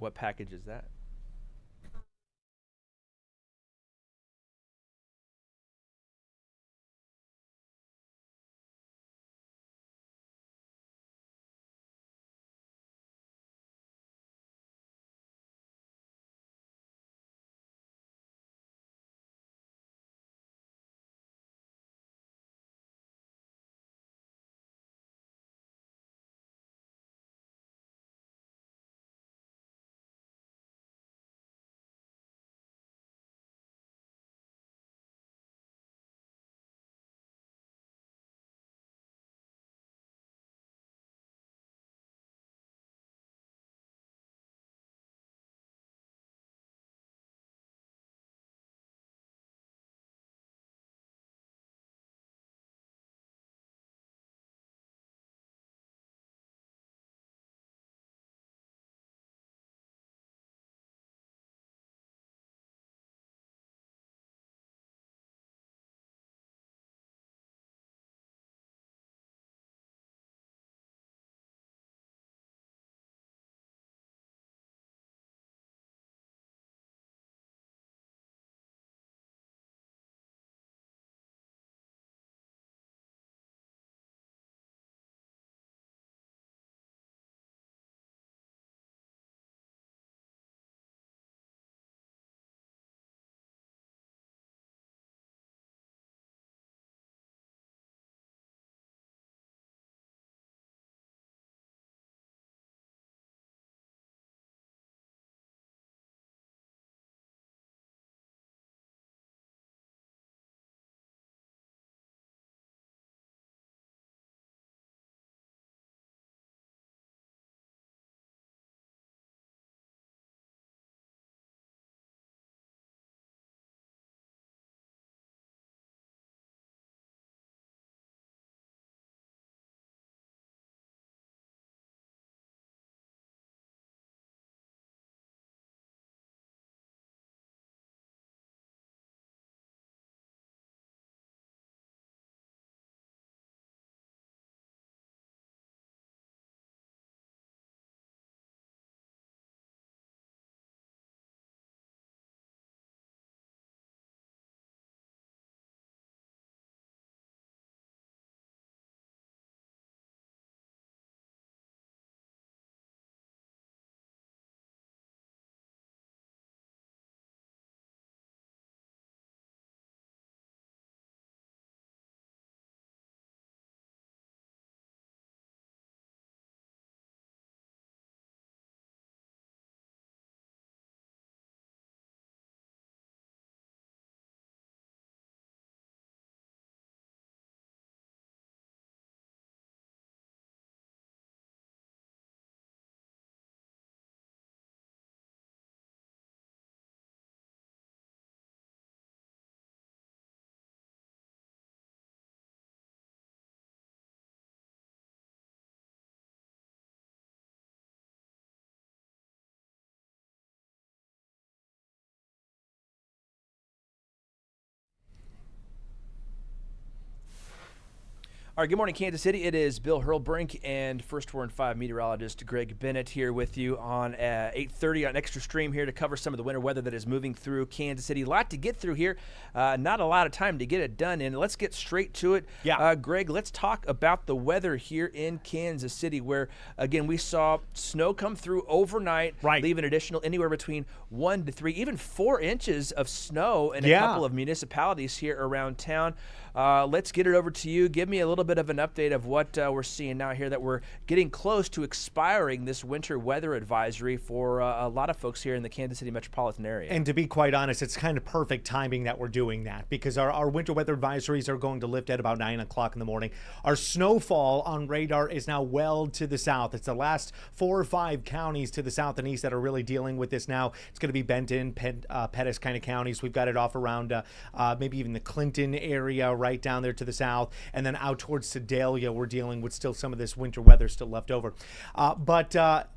What package is that? All right, good morning, Kansas City. It is Bill Hurrelbrink and First 4 and 5 meteorologist Greg Bennett here with you on 8:30 on Extra Stream here to cover some of the winter weather that is moving through Kansas City. A lot to get through here. Not a lot of time to get it done in. Let's get straight to it. Yeah. Greg, let's talk about the weather here in Kansas City where, again, we saw snow come through overnight, leaving additional anywhere between 1 to 3, even 4 inches of snow in a couple of municipalities here around town. Let's get it over to you. Give me a little bit of an update of what we're seeing now here that we're getting close to expiring this winter weather advisory for a lot of folks here in the Kansas City metropolitan area. And to be quite honest, it's kind of perfect timing that we're doing that because our winter weather advisories are going to lift at about 9 o'clock in the morning. Our snowfall on radar is now well to the south. It's the last 4 or 5 counties to the south and east that are really dealing with this now. It's going to be Benton, Pettis kind of counties. We've got it off around maybe even the Clinton area right down there to the south, and then out towards towards Sedalia, we're dealing with still some of this winter weather still left over. But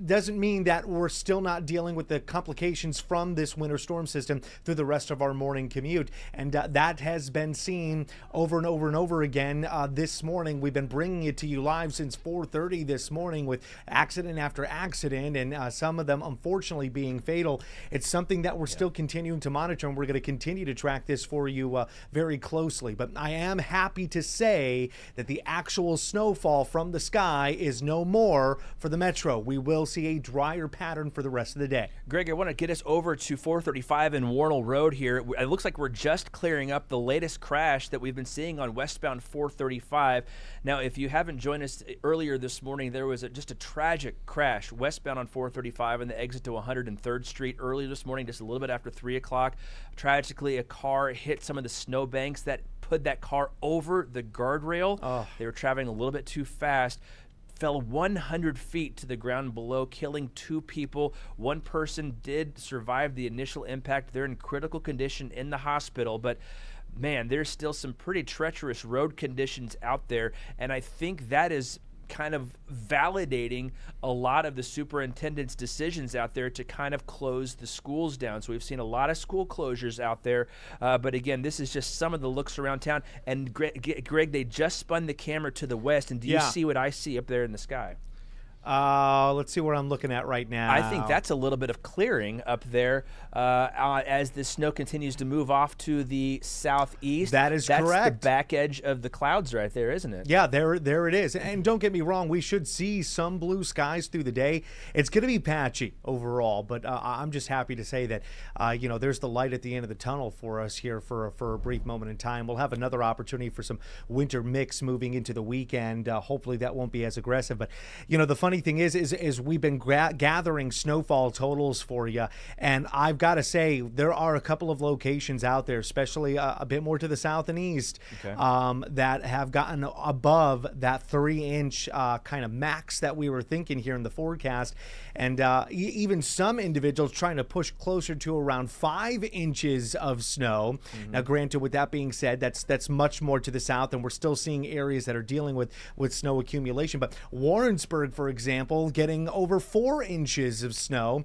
doesn't mean that we're still not dealing with the complications from this winter storm system through the rest of our morning commute. And that has been seen over and over and over again. This morning, we've been bringing it to you live since 4:30 this morning with accident after accident, and some of them unfortunately being fatal. It's something that we're still continuing to monitor, and we're going to continue to track this for you very closely. But I am happy to say that the actual snowfall from the sky is no more for the metro. We will see a drier pattern for the rest of the day. Greg, I want to get us over to 435 and Warnell Road here. It looks like we're just clearing up the latest crash that we've been seeing on westbound 435. Now, if you haven't joined us earlier this morning, there was just a tragic crash westbound on 435 on the exit to 103rd Street earlier this morning, just a little bit after 3 o'clock. Tragically, a car hit some of the snowbanks that put that car over the guardrail. Oh. They were traveling a little bit too fast. Fell 100 feet to the ground below, killing 2 people. One person did survive the initial impact. They're in critical condition in the hospital, but man, there's still some pretty treacherous road conditions out there, and I think that is kind of validating a lot of the superintendent's decisions out there to kind of close the schools down. So we've seen a lot of school closures out there, but again, this is just some of the looks around town. And Greg, they just spun the camera to the west, and do you see what I see up there in the sky? Let's see what I'm looking at right now. I think that's a little bit of clearing up there as the snow continues to move off to the southeast. That's correct. That's the back edge of the clouds right there, isn't it? Yeah, there it is. And don't get me wrong, we should see some blue skies through the day. It's going to be patchy overall, but I'm just happy to say that, there's the light at the end of the tunnel for us here for a brief moment in time. We'll have another opportunity for some winter mix moving into the weekend. Hopefully that won't be as aggressive. But, the funny thing is we've been gathering snowfall totals for you, and I've got to say there are a couple of locations out there, especially a bit more to the south and east, that have gotten above that 3-inch kind of max that we were thinking here in the forecast, and even some individuals trying to push closer to around 5 inches of snow. Now, granted, with that being said, that's much more to the south, and we're still seeing areas that are dealing with snow accumulation. But Warrensburg, for example, getting over 4 inches of snow.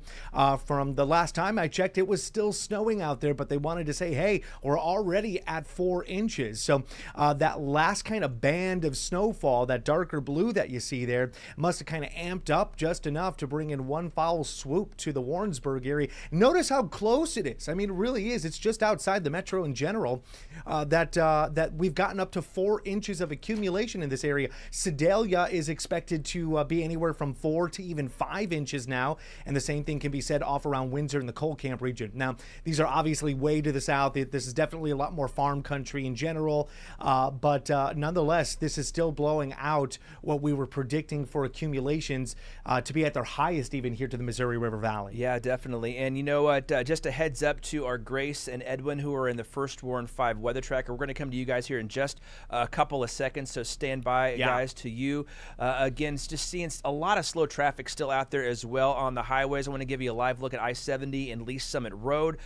From the last time I checked, it was still snowing out there, but they wanted to say, hey, we're already at 4 inches. So that last kind of band of snowfall, that darker blue that you see there, must have kind of amped up just enough to bring in one foul swoop to the Warrensburg area. Notice how close it is. I mean, it really is. It's just outside the metro in general that we've gotten up to 4 inches of accumulation in this area. Sedalia is expected to be anywhere from 4 to even 5 inches now, and the same thing can be said off around Windsor and the Coal Camp region. Now, these are obviously way to the south. This is definitely a lot more farm country in general, but nonetheless, this is still blowing out what we were predicting for accumulations to be at their highest even here to the Missouri River Valley. Yeah, definitely. And you know what? Just a heads up to our Grace and Edwin, who are in the First Warren 5 weather tracker. We're going to come to you guys here in just a couple of seconds, so stand by, guys, to you. Again, just seeing a lot of slow traffic still out there as well on the highways. I want to give you a live look at I-70 and Lee Summit Road.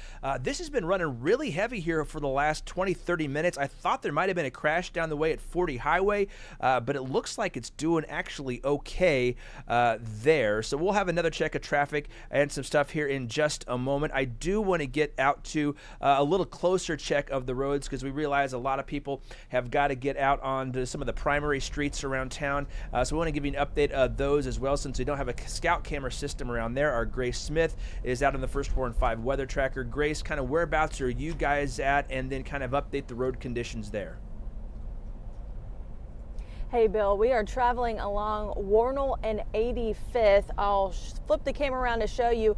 This has been running really heavy here for the last 20-30 minutes. I thought there might have been a crash down the way at 40 Highway, but it looks like it's doing actually okay there. So we'll have another check of traffic and some stuff here in just a moment. I do want to get out to a little closer check of the roads because we realize a lot of people have got to get out onto some of the primary streets around town. So we want to give you an update of those as well, since we don't have a scout camera system around there. Our Grace Smith is out on the First Warren 5 weather tracker. Grace, kind of whereabouts are you guys at, and then kind of update the road conditions there. Hey Bill, we are traveling along Warnell and 85th. I'll flip the camera around to show you.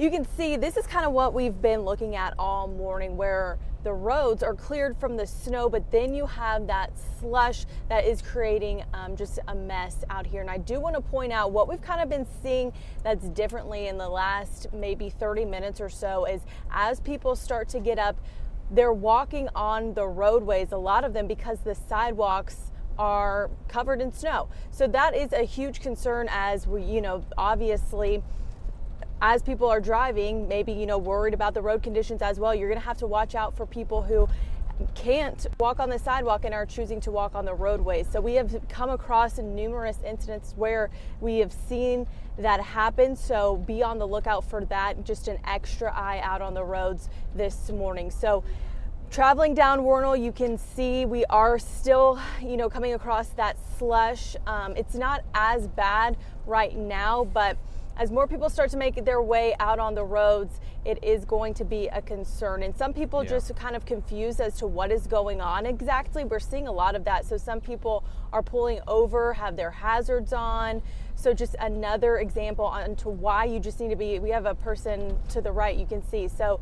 You can see this is kind of what we've been looking at all morning, where the roads are cleared from the snow, but then you have that slush that is creating just a mess out here. And I do want to point out what we've kind of been seeing that's differently in the last maybe 30 minutes or so is as people start to get up, they're walking on the roadways, a lot of them, because the sidewalks are covered in snow. So that is a huge concern as we, obviously, as people are driving, maybe, worried about the road conditions as well. You're going to have to watch out for people who can't walk on the sidewalk and are choosing to walk on the roadways. So we have come across numerous incidents where we have seen that happen. So be on the lookout for that. Just an extra eye out on the roads this morning. So traveling down Warnell, you can see we are still, coming across that slush. It's not as bad right now, but as more people start to make their way out on the roads, it is going to be a concern. And some people just kind of confused as to what is going on exactly. We're seeing a lot of that. So some people are pulling over, have their hazards on. So just another example onto why you just need to be, we have a person to the right, you can see. So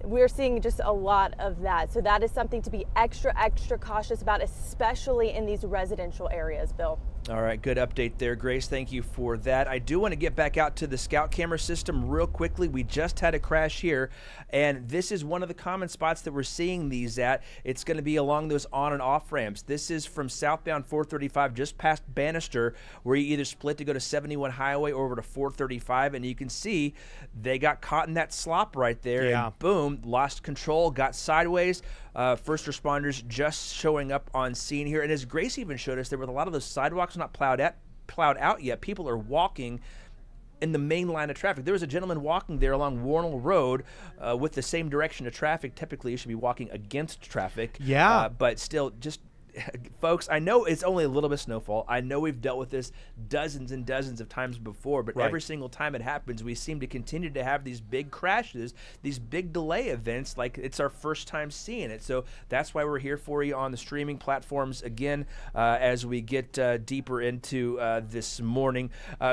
we're seeing just a lot of that. So that is something to be extra cautious about, especially in these residential areas, Bill. All right, good update there, Grace. Thank you for that. I do want to get back out to the scout camera system real quickly. We just had a crash here, and this is one of the common spots that we're seeing these at. It's going to be along those on and off ramps. This is from southbound 435 just past Bannister, where you either split to go to 71 Highway or over to 435, and you can see they got caught in that slop right there, and boom, lost control, got sideways. First responders just showing up on scene here. And as Grace even showed us, there were a lot of those sidewalks not plowed out yet. People are walking in the main line of traffic. There was a gentleman walking there along Warnell Road with the same direction of traffic. Typically, you should be walking against traffic. Yeah. But still, just... Folks, I know it's only a little bit of snowfall. I know we've dealt with this dozens and dozens of times before, but every single time it happens, we seem to continue to have these big crashes, these big delay events, like it's our first time seeing it. So that's why we're here for you on the streaming platforms again as we get deeper into this morning.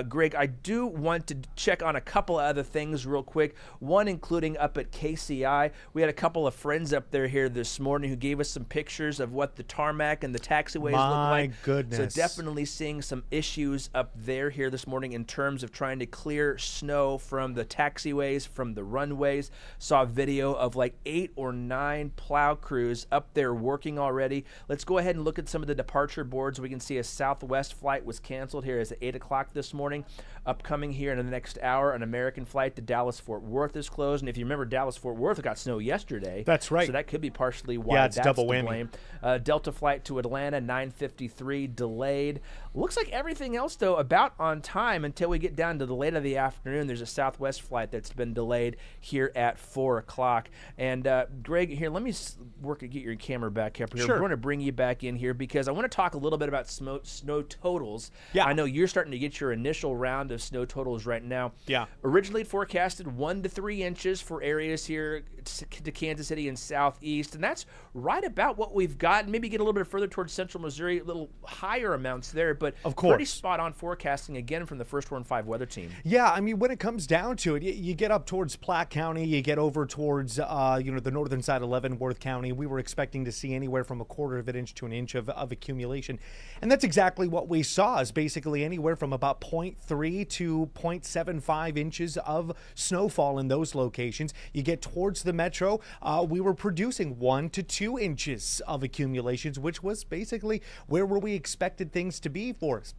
Greg, I do want to check on a couple of other things real quick, one including up at KCI. We had a couple of friends up there here this morning who gave us some pictures of what the tarmac and the taxiways look like. My goodness. So definitely seeing some issues up there here this morning in terms of trying to clear snow from the taxiways, from the runways. Saw a video of like 8 or 9 plow crews up there working already. Let's go ahead and look at some of the departure boards. We can see a Southwest flight was canceled here as at 8 o'clock this morning. Upcoming here in the next hour, an American flight to Dallas-Fort Worth is closed. And if you remember, Dallas-Fort Worth got snow yesterday. That's right. So that could be partially why it's that's double to whammy. blame. Delta flight to Atlanta, 9:53, delayed. Looks like everything else, though, about on time until we get down to the late of the afternoon. There's a Southwest flight that's been delayed here at 4 o'clock. And, Greg, here, let me get your camera back up here. Sure. We're going to bring you back in here because I want to talk a little bit about snow totals. Yeah. I know you're starting to get your initial round of snow totals right now. Yeah. Originally forecasted 1 to 3 inches for areas here to Kansas City and southeast, and that's right about what we've got. Maybe get a little bit further towards central Missouri, a little higher amounts there, but of course, pretty spot on forecasting again from the First Warn 5 weather team. Yeah, I mean, when it comes down to it, you get up towards Platte County, you get over towards the northern side of Leavenworth County. We were expecting to see anywhere from 1/4 of an inch to an inch of accumulation, and that's exactly what we saw. Is basically anywhere from about 0.3 to 0.75 inches of snowfall in those locations. You get towards the metro, we were producing 1 to 2 inches of accumulations, which was basically where we expected things to be for us.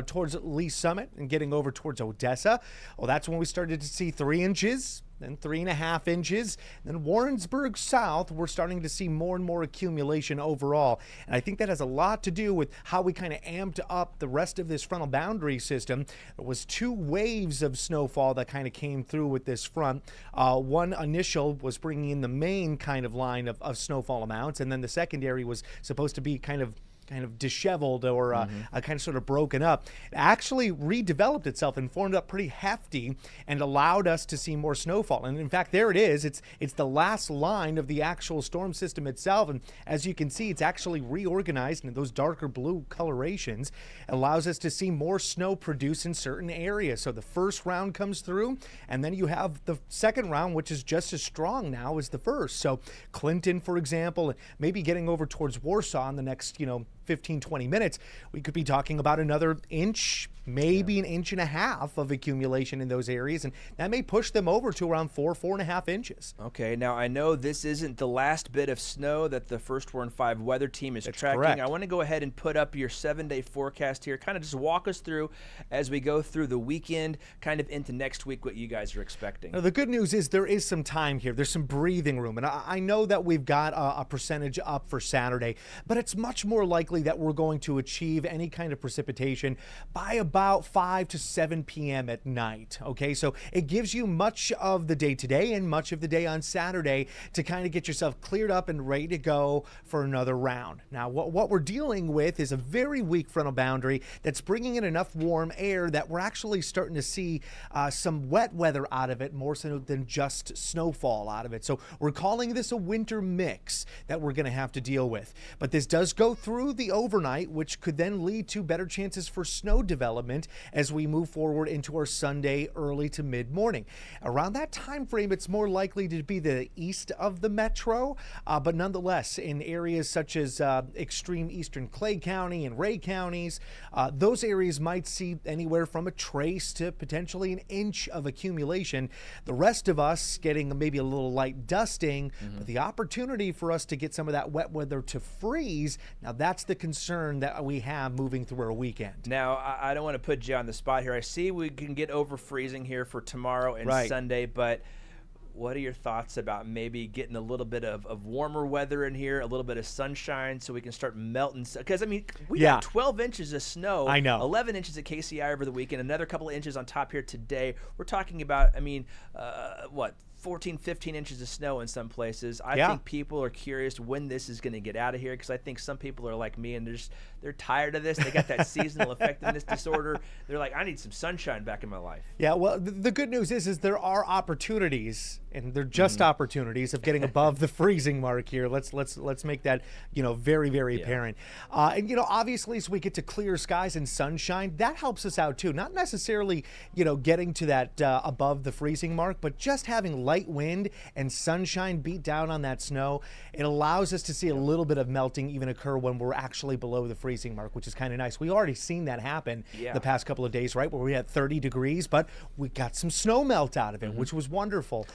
Towards Lee Summit and getting over towards Odessa, well, that's when we started to see 3 inches, then 3.5 inches. Then Warrensburg South, we're starting to see more and more accumulation overall. And I think that has a lot to do with how we kind of amped up the rest of this frontal boundary system. There was 2 waves of snowfall that kind of came through with this front. One initial was bringing in the main kind of line of snowfall amounts, and then the secondary was supposed to be kind of disheveled or kind of sort of broken up. It actually redeveloped itself and formed up pretty hefty and allowed us to see more snowfall. And in fact, there it is. It's the last line of the actual storm system itself. And as you can see, it's actually reorganized into those darker blue colorations. It allows us to see more snow produced in certain areas. So the first round comes through, and then you have the second round, which is just as strong now as the first. So Clinton, for example, maybe getting over towards Warsaw in the next, 15, 20 minutes, we could be talking about another inch maybe an inch and a half of accumulation in those areas, and that may push them over to around 4.5 inches. Okay, now I know this isn't the last bit of snow that the First Warn 5 weather team is tracking. Correct. I want to go ahead and put up your 7-day forecast here, kind of just walk us through as we go through the weekend, kind of into next week, what you guys are expecting. Now, the good news is there is some time here. There's some breathing room, and I know that we've got a percentage up for Saturday, but it's much more likely that we're going to achieve any kind of precipitation by about 5 to 7 p.m. at night. Okay, so it gives you much of the day today and much of the day on Saturday to kind of get yourself cleared up and ready to go for another round. Now, what we're dealing with is a very weak frontal boundary that's bringing in enough warm air that we're actually starting to see some wet weather out of it, more so than just snowfall out of it. So we're calling this a winter mix that we're going to have to deal with. But this does go through the overnight, which could then lead to better chances for snow development as we move forward into our Sunday early to mid-morning. Around that time frame, it's more likely to be the east of the metro, but nonetheless, in areas such as extreme eastern Clay County and Ray counties, those areas might see anywhere from a trace to potentially an inch of accumulation. The rest of us getting maybe a little light dusting, but the opportunity for us to get some of that wet weather to freeze, now that's the concern that we have moving through our weekend. Now, I don't want to put you on the spot here. I see we can get over freezing here for tomorrow and Sunday, but what are your thoughts about maybe getting a little bit of warmer weather in here, a little bit of sunshine, so we can start melting? Because, I mean, we got 12 inches of snow. I know. 11 inches at KCI over the weekend, another couple of inches on top here today. We're talking about, I mean, 14, 15 inches of snow in some places. I think people are curious when this is going to get out of here, because I think some people are like me and they're tired of this. They got that seasonal effectiveness disorder. They're like, I need some sunshine back in my life. Yeah, well, the good news is there are opportunities, and they're just opportunities of getting above the freezing mark here. Let's make that, very, very apparent. And obviously, as we get to clear skies and sunshine, that helps us out too. Not necessarily, getting to that above the freezing mark, but just having light wind and sunshine beat down on that snow. It allows us to see a little bit of melting even occur when we're actually below the freezing mark, which is kind of nice. We already seen that happen the past couple of days, right, where we had 30 degrees, but we got some snow melt out of it, which was wonderful.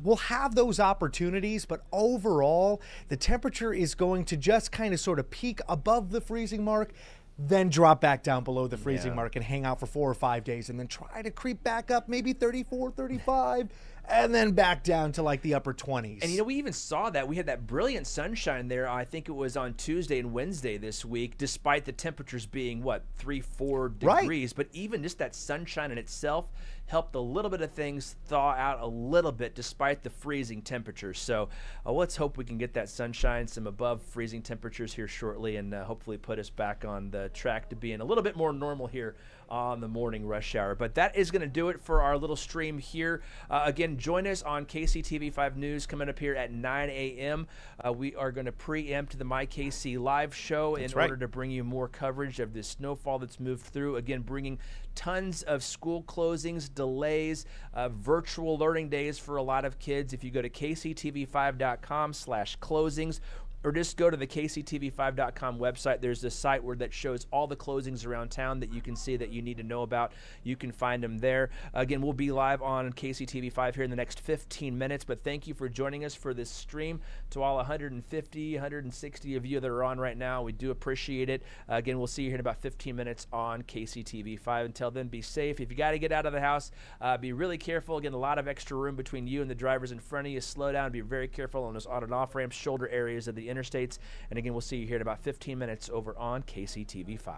We'll have those opportunities, but overall, the temperature is going to just kind of sort of peak above the freezing mark, then drop back down below the freezing mark and hang out for 4 or 5 days, and then try to creep back up maybe 34, 35, and then back down to like the upper 20s. And we even saw that. We had that brilliant sunshine there. I think it was on Tuesday and Wednesday this week, despite the temperatures being, 3-4 degrees. But even just that sunshine in itself helped a little bit of things thaw out a little bit despite the freezing temperatures. So let's hope we can get that sunshine, some above freezing temperatures here shortly, and hopefully put us back on the track to being a little bit more normal here on the morning rush hour. But that is going to do it for our little stream here. Again, join us on KCTV5 News coming up here at 9 a.m. We are going to preempt the MyKC live show in order to bring you more coverage of this snowfall that's moved through. Again, bringing tons of school closings, delays, virtual learning days for a lot of kids. If you go to kctv5.com/closings, or just go to the KCTV5.com website. There's a site that shows all the closings around town that you can see that you need to know about. You can find them there. Again, we'll be live on KCTV5 here in the next 15 minutes, but thank you for joining us for this stream. To all 150, 160 of you that are on right now, we do appreciate it. Again, we'll see you here in about 15 minutes on KCTV5. Until then, be safe. If you got to get out of the house, be really careful. Again, a lot of extra room between you and the drivers in front of you. Slow down. Be very careful on those on and off ramps, shoulder areas of the interstates. And again, we'll see you here in about 15 minutes over on KCTV5.